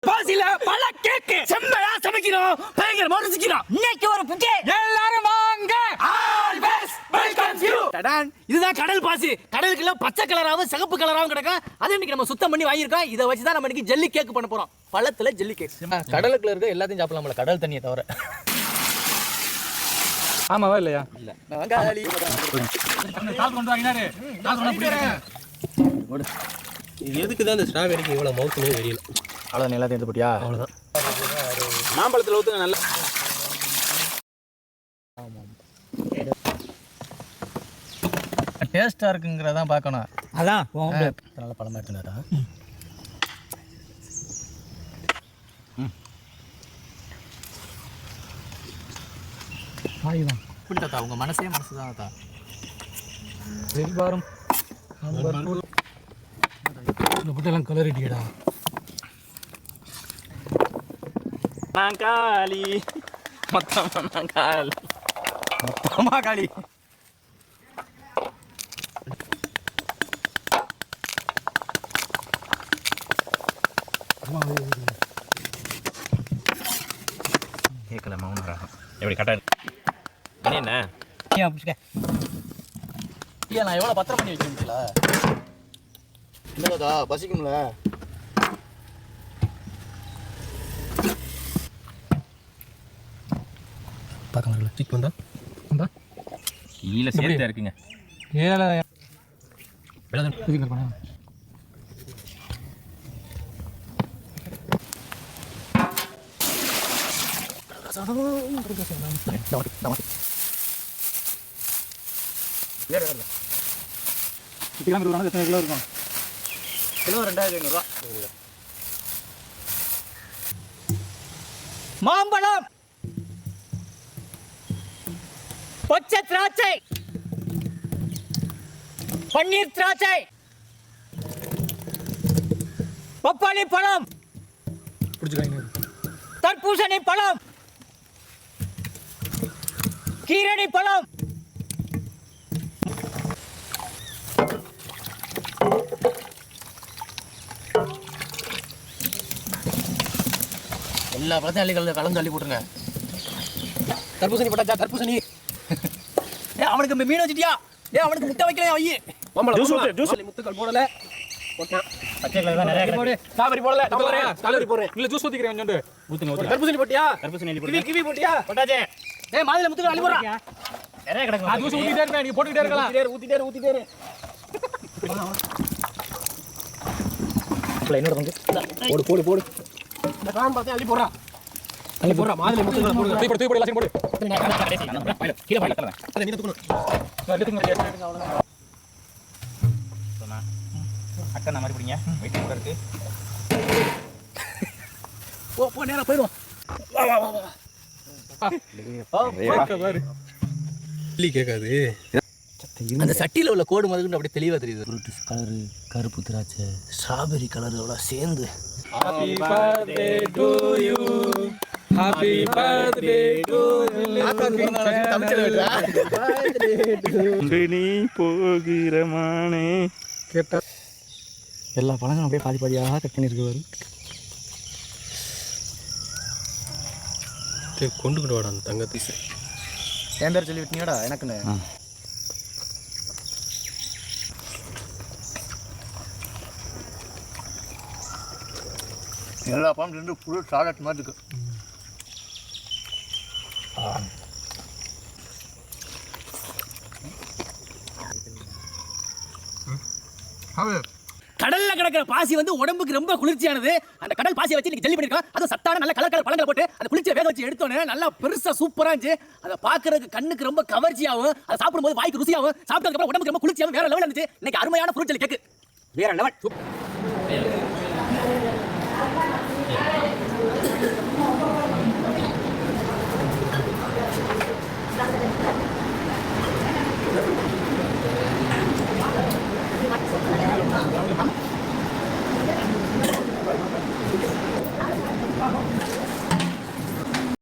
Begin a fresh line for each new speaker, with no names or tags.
பாசில பல கேக்கு செம்மையா சமைக்கிறோம், பயங்கரமா ருசிக்கிறோம்.
இன்னைக்கு ஒரு புக்கே
எல்லாரும் வாங்க. Always welcome you. டடான், இதுதான் கடல் பாசி. கடலுக்குள்ள பச்சை கலராவும் சிகப்பு கலராவும் கிடக்கும். அதை இன்னைக்கு நம்ம சுத்தம் பண்ணி வாங்கியிருக்கோம். இதை வச்சு தான் நம்ம இன்னைக்கு ஜெல்லி கேக் பண்ண போறோம். பழத்துல ஜெல்லி கேக்.
கடலுக்குள்ள இருக்க எல்லாத்தையும் சாப்பிடலாம்ல, கடல் தண்ணியை தவிர.
ஆமாவா இல்லையா?
இல்ல
இது எதுக்கு தான் இந்த ஸ்ட்ராபெரிக்கு இவ்வளோ மவுத்துனே தெரியல.
அவ்வளோதான், எல்லாத்தையும் எடுத்து போட்டியா?
அவ்வளோதான். மாம்பழத்தில் ஊற்றுங்க நல்லா.
டேஸ்ட்டாக இருக்குங்கிறதான் பார்க்கணும்.
அதான்
நல்ல பழமாக எடுத்துனாரா? இப்படிட்டா உங்கள் மனசே மனசு தான் தா.
செல்வாரம் இந்த புட்டெல்லாம் கலரிட்டியடா.
காளி மொத்தமாக காளி மொத்தமாக காளி.
கேட்கல மௌன ராகம்.
எப்படி கட்ட என்ன
ஐயா, நான் எவ்வளோ பத்திரம் பண்ணி வச்சுருந்துச்சுல. இல்லைதா பசிக்கும்ல. பார்க்க முடியல.
சிக் வந்தா வந்தா
கீழே சேர்த்தா இருக்குங்க.
ஏழை எத்தனை கிலோ இருக்கும்?
கிலோ 2500
மாம்பழம், பச்சை திராட்சை, பன்னீர் திராட்சை, பப்பாளி பழம்,
பிடிச்சிக்காங்க.
தர்பூசணி பழம், கீரணி பழம்,
எல்லா பழத்தையும் அள்ளி கலந்து அள்ளி போட்டுருங்க. தர்பூசணி போட்டாச்சா? தர்பூசணி அவனுக்கு மீன் வச்சுட்டியா? அவனுக்கு முட்டை வைக்கலையா? ஐயே முத்துக்கள் போடல. ஸ்ட்ராபெரி போடல. ஸ்ட்ராபெரி போடுறேன்.
இல்ல ஜூஸ் ஊத்திக்கிறேன் கொஞ்சோண்டு. ஊத்துங்க.
தர்பூசணி போட்டியா? கிவி போட்டியா? போட்டாச்சே. மாதுளை முத்துக்கள் அள்ளி போடுறா. நிறைய கிடக்கு.
ஜூஸ் ஊத்திட்டே இருப்பேன், நீங்க போட்டுக்கிட்டே இருக்கலாம்.
ஊத்திட்டே இரு. என்னோட பங்கு. போடு. இந்த கான் பார்த்து அள்ளி போடுறா. மாதுளை முத்துக்களை போடு.
தூக்கி போடு எல்லாத்தையும் போடு.
கீழே போய் அதை நீ தூக்கணும்.
அக்கா மாதிரி பிடிங்க. வெயிட்டிங் கூட இருக்கு.
போ நேரா போயிடுவோம்.
கேட்காது.
அந்த சட்டியில் உள்ள கோடு மதுக்கு அப்படியே தெளிவாக தெரியுது. ஃப்ரூட்ஸ் கலரு, கருப்பு திராட்சை, ஸ்ட்ராபெரி கலரோட சேர்ந்து.
Happy birthday to you. Happy birthday to you.
நீ போகிறமானே
கேட்டா
எல்லா பழங்களும் அப்படியே பாதி பாதியாக கட் பண்ணியிருக்கு.
கொண்டுக்கிட்டு வாடா அந்த தங்கத்தீசை.
என் பேர் சொல்லி விட்டீங்கடா எனக்குன்னு. எல்லா பழம் ரெண்டு ஃபுல் சாலட் மாதிரி இருக்கு.
கடல்ல கிடக்கிற பாசி வந்து உடம்புக்கு ரொம்ப குளிர்ச்சியானது. அந்த கடல் பாசியை வச்சு இன்னைக்கு ஜெல்லி பண்ணிருக்கோம். அது சத்தான நல்ல கலர் பழங்களை போட்டு அந்த குளிர்ச்சியை வேக வச்சு எடுத்தோன்னே நல்லா பெருசா சூப்பரா இருந்துச்சு. அதை பாக்குறதுக்கு கண்ணுக்கு ரொம்ப கவர்ச்சியாகவும், அதை சாப்பிடும்போது வாய்க்கு ருசியாகவும், சாப்பிட்டதுக்கு அப்புறம் உடம்புக்கு ரொம்ப குளிர்ச்சியாகவும் வேற லெவல் இருந்துச்சு. இன்னைக்கு அருமையான ஃப்ரூட் ஜெல்லி கேக் வேற லெவல்.